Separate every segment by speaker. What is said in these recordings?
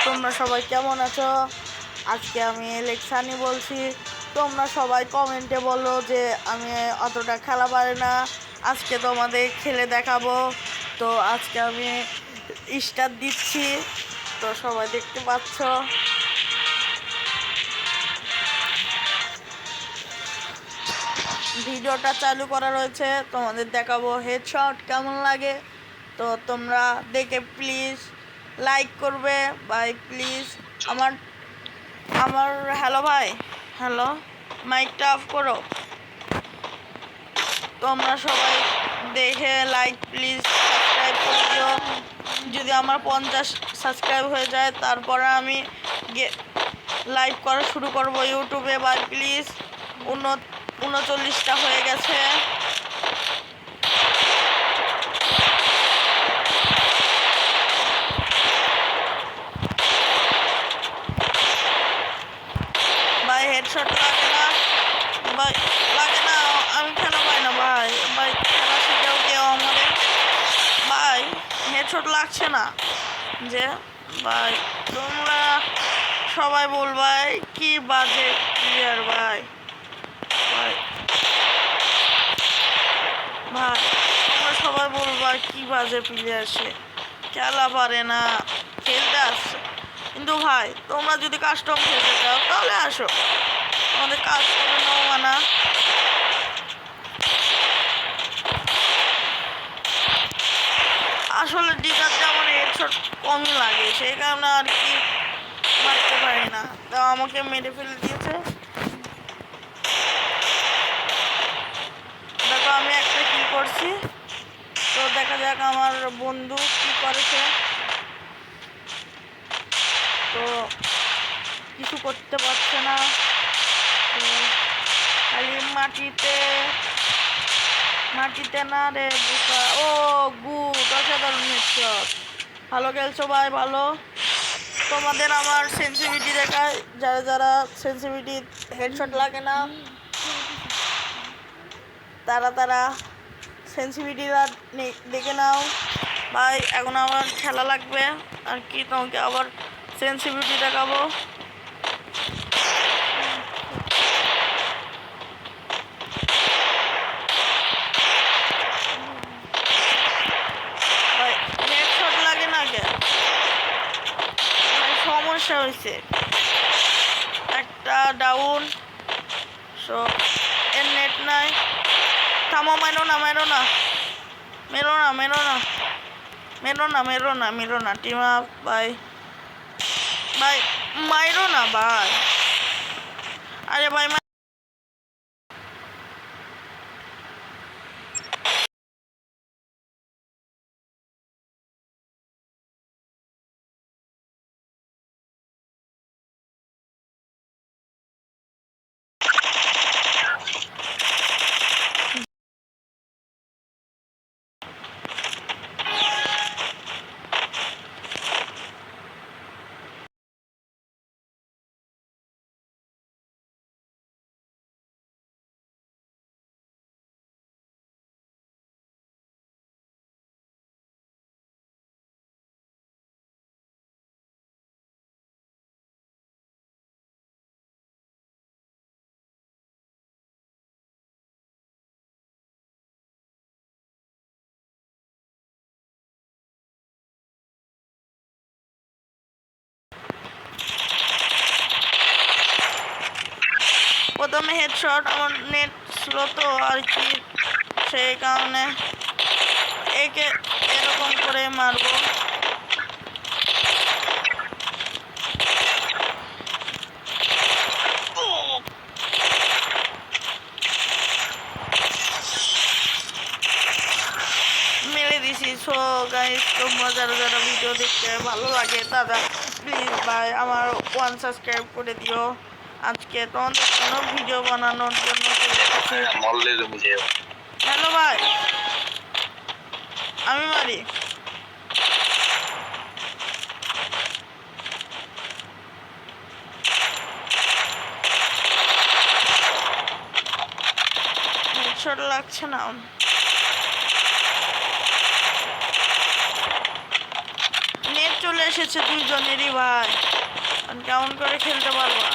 Speaker 1: তোমরা সবাই কেমন আছো? আজকে আমি লেকসানি বলছি। তোমরা সবাই কমেন্টে বলো যে আমি অতটা খেলা পারি না, আজকে তোমাদের খেলে দেখাবো। তো আজকে আমি স্টার দিচ্ছি, তো সবাই দেখতে পাচ্ছ। ভিডিওটা চালু করা রয়েছে, তোমাদের দেখাবো হেডশট কেমন লাগে। তো তোমরা দেখে প্লিজ লাইক করবে ভাই, প্লিজ। আমার আমার হ্যালো ভাই, হ্যালো, মাইকটা অফ করো। তোমরা সবাই দেখে লাইক প্লিজ সাবস্ক্রাইব করে দিও। যদি আমার 50 সাবস্ক্রাইব হয়ে যায় তারপরে আমি লাইভ করা শুরু করব ইউটিউবে ভাই, প্লিজ। 39টা হয়ে গেছে। ভাই হেডশট লাগে না ভাই, লাগে না, আমি খেলা পাই না ভাই। ভাই খেলা শিখেও কেউ আমাদের ভাই হেডশট লাগছে না যে ভাই। তোমরা সবাই বলবাই কি বাজে প্লেয়ার ভাই। ভাই ভাই তোমরা সবাই বলবা কি বাজে প্লেয়ার, সে খেলা পারে না, খেলতে আসছে। কিন্তু ভাই তোমরা যদি কাস্টম খেলতে চাও তাহলে আসো, আমাদের কাস্টমে নাও মানা। আসলে ডিগাতে আমার হেডশট কমই লাগে, সেই কারণে আর কি মারতে পারি না। তাও আমাকে মেরে ফেলে দিয়েছে। দেখো আমি একটা কি করছি, তো দেখা যাক আমার বন্ধু কি করেছে। তো কিছু করতে পারছে না, তো খালি মাটিতে না রে বুকা। ও গুড, অসাধারণ হেডশট, ভালো খেলছো ভাই, ভালো। তোমাদের আমার সেন্সিটিভিটি দেখায়, যারা যারা সেন্সিটিভিটি হেডশট লাগে না তারা সেন্সিটিভিটিটা দেখে নাও ভাই। এখন আমার খেলা লাগবে আর কি, তোমাকে আবার সেন্সিটিভিটি দেখাবো। ভাই হেডশট লাগে না কে ভাই, সমস্যা হয়েছে একটা ডাউন। সো এর নেট নাই। থামো, মেরো না মেরো না মেরো না মেরো না মেরো না মেরো না মেরো না, টিম আপ ভাই। ভাই মাইরো না ভাই, আরে ভাই প্রথমে হেডশট, আমার নেট স্লো তো আর কি, সেই কারণে একে এরকম করে মারবো। মেরে দিছি। সো গাইস, তোমরা যারা যারা ভিডিও দেখতে ভালো লাগে দাদা প্লিজ ভাই আমার 1 সাবস্ক্রাইব করে দিও। আজকে তোমাদের জন্য ভিডিও বানানোর জন্য হ্যালো ভাই, আমি মারি। হেডশট লাগছে না, নেট চলে এসেছে দুইজনেরই ভাই, কেমন করে খেলতে পারবা?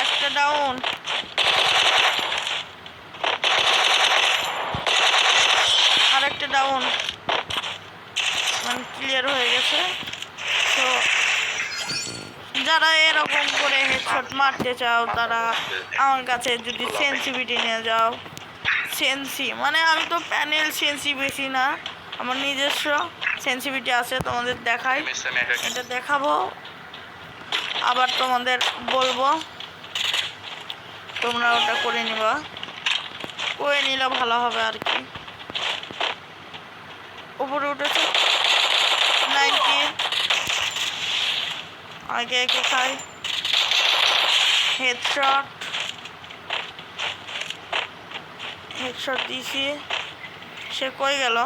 Speaker 1: একটা ডাউন, আর একটা ডাউন, মানে ক্লিয়ার হয়ে গেছে। তো যারা এরকম করে হেডশট মারতে চাও তারা আমার কাছে যদি সেন্সিভিটি নিয়ে যাও, সেন্সি মানে আমি তো প্যানেল সেন্সি বেশি না, আমার নিজস্ব সেন্সিভিটি আছে। তোমাদের দেখাই, এটা দেখাবো আবার তোমাদের বলবো, তোমরা ওটা করে নিবা, করে নিলে ভালো হবে আর কি। উপরে উঠেছে 90, আগে একে খাই হেডশট, হেডশট দিয়েছি। সে কই গেল?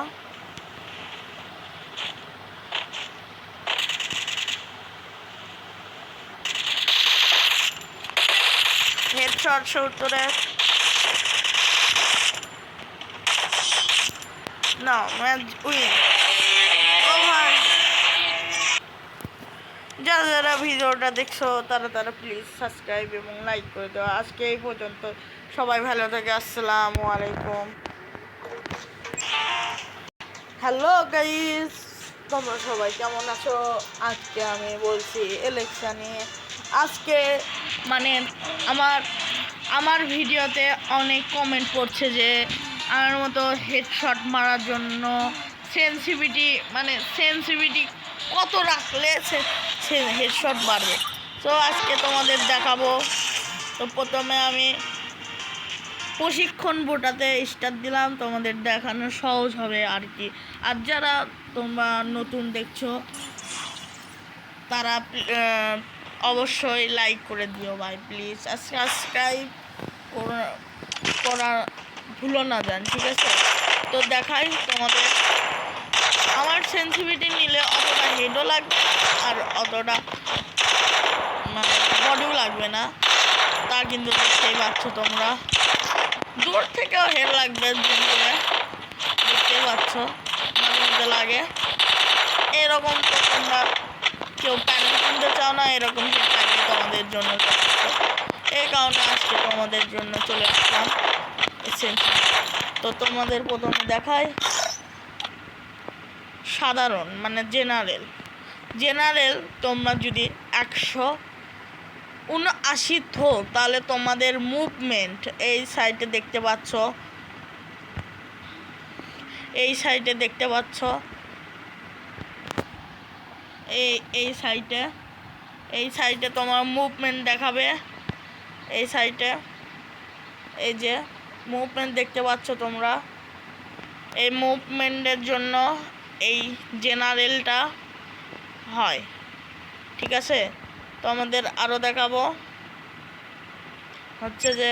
Speaker 1: হেডশট 70-এ। না ম্যাচ উইন। ও ভাই, যারা ভিডিওটা দেখছো তারা প্লিজ সাবস্ক্রাইব এবং লাইক করে দাও। আজকে এই পর্যন্ত, সবাই ভালো থাকে, আসসালামু আলাইকুম। হ্যালো গাইস, তোমরা সবাই কেমন আছো? আজকে আমি বলছি ইলেকশনে। আজকে মানে আমার ভিডিওতে অনেক কমেন্ট করছে যে আমার মতো হেডশট মারার জন্য সেন্সিভিটি কত রাখলে সে হেডশট মারবে। তো আজকে তোমাদের দেখাবো। তো প্রথমে আমি প্রশিক্ষণ বোটাতে স্টার্ট দিলাম, তোমাদের দেখানো সহজ হবে আর কি। আর যারা তোমরা নতুন দেখছো তারা অবশ্যই লাইক করে দিও ভাই, প্লিজ সাবস্ক্রাইব করা ভুলো না যান, ঠিক আছে? তো দেখাই তোমাদের, আমার সেন্সিভিটি নিলে অতটা হেডও লাগবে আর অতটা মানে বডিও লাগবে না, তা কিন্তু দেখতেই পাচ্ছ তোমরা। দূর থেকেও হেড লাগবে, জুম করে দেখতেই পাচ্ছ, মাঝে মধ্যে লাগে। এরকম তো তোমরা কেউ প্যান্ট কিনতে চাও না, এরকম হেড লাগে তোমাদের জন্য যথেষ্ট। এই কারণে আজকে তোমাদের জন্য চলে আসলাম। তো তোমাদের প্রথমে দেখায় সাধারণ মানে জেনারেল তোমরা যদি 179 থো তাহলে তোমাদের মুভমেন্ট এই সাইডে দেখতে পাচ্ছ, এই সাইডে দেখতে পাচ্ছ, এই সাইডে তোমার মুভমেন্ট দেখাবে। এই সাইডে এই যে মুভমেন্ট দেখতে পাচ্ছ তোমরা, এই মুভমেন্টের জন্য এই জেনারেলটা হয়, ঠিক আছে? তো আমাদের আরও দেখাবো হচ্ছে যে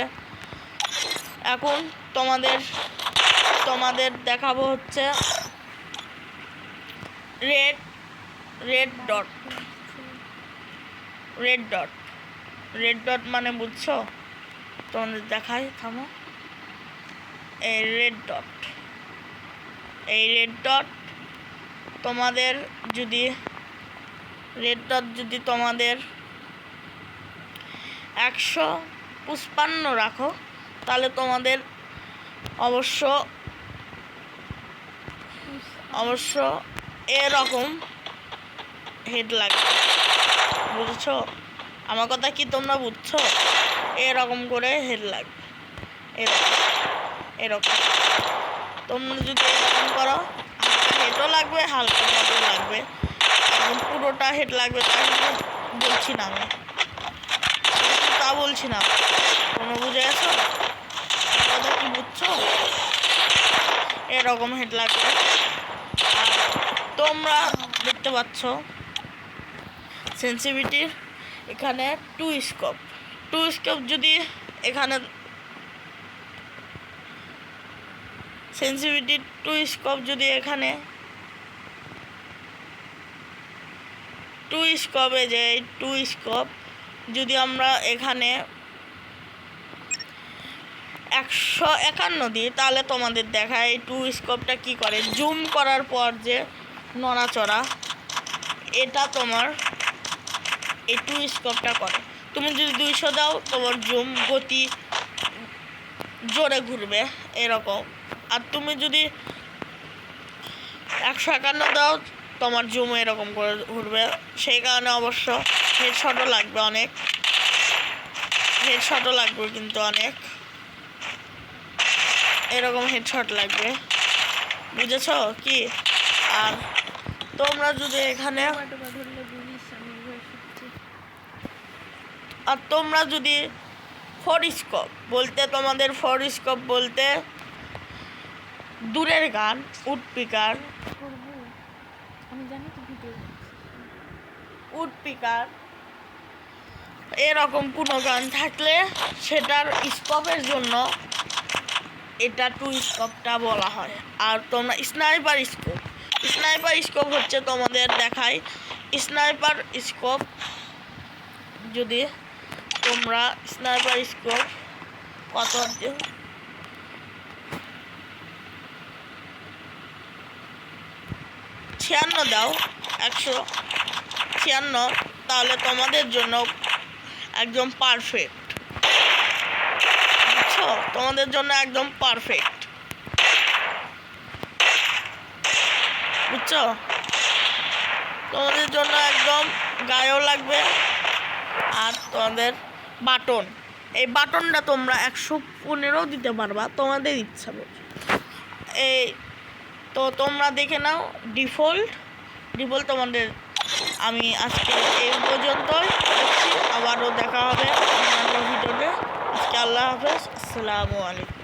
Speaker 1: এখন তোমাদের দেখাবো হচ্ছে রেড ডট মানে বুঝছো? তোমাদের দেখাই, থামো। এই রেড ডট তোমাদের যদি তোমাদের 155 রাখো তাহলে তোমাদের অবশ্য এরকম হেড লাগবে, বুঝছো? আমার কথা কি তোমরা বুঝছো? এরকম করে হেড লাগবে, এরকম তোমরা যদি এরকম করো হালকা হেডও লাগবে, হালকা বডিও লাগবে, একদম পুরোটা হেড লাগবে তা বলছি না আমি, তা বলছি না। তোমরা বুঝে গেছো কথা কি? বুঝছো? এরকম হেড লাগবে। আর তোমরা দেখতে পাচ্ছ সেন্সিভিটির এখানে টু স্কোপ যদি এখানে সেন্সিভিটি টু স্কোপ যদি এখানে টু স্কোপে যে টু স্কোপ যদি আমরা এখানে 151 দিই তাহলে তোমাদের দেখায় টু স্কোপটা কি করে। জুম করার পর যে নড়াচড়া, এটা তোমার এই টু স্কোপটা করে। তুমি যদি 200 দাও তোমার জুম গতি জোরে ঘুরবে এরকম, আর তুমি যদি 151 দাও তোমার জুম এরকম করে ঘুরবে। সেই কারণে অবশ্য হেডশটও লাগবে অনেক, হেডশটও লাগবে কিন্তু অনেক, এরকম হেডশট লাগবে, বুঝেছো কি? আর তোমরা যদি এখানে আর তোমরা যদি ফোরস্কোপ বলতে, তোমাদের ফোরস্কোপ বলতে দূরের গান, উডপিকার, উডপিকার এরকম কোনো গান থাকলে সেটার স্কোপের জন্য এটা টু স্কোপটা বলা হয়। আর তোমরা স্নাইপার স্কোপ, স্নাইপার স্কোপ হচ্ছে তোমাদের দেখায়, স্নাইপার স্কোপ যদি তোমরা স্নাইপার স্কোপ কত 96 দাও, 156, তাহলে তোমাদের জন্য একদম পারফেক্ট, বুঝছো? তোমাদের জন্য একদম পারফেক্ট, বুঝছো? তোমাদের জন্য একদম গায়েও লাগবে। আর তোমাদের বাটন, এই বাটনটা তোমরা 115 দিতে পারবা, তোমাদের ইচ্ছা মতো। এই তো তোমরা দেখে নাও ডিফল্ট তোমাদের। আমি আজকে এই পর্যন্তই দেখছি, আবারও দেখা হবে অন্যান্য ভিডিওতে। আজকে আল্লাহ হাফেজ, আসসালামু আলাইকুম।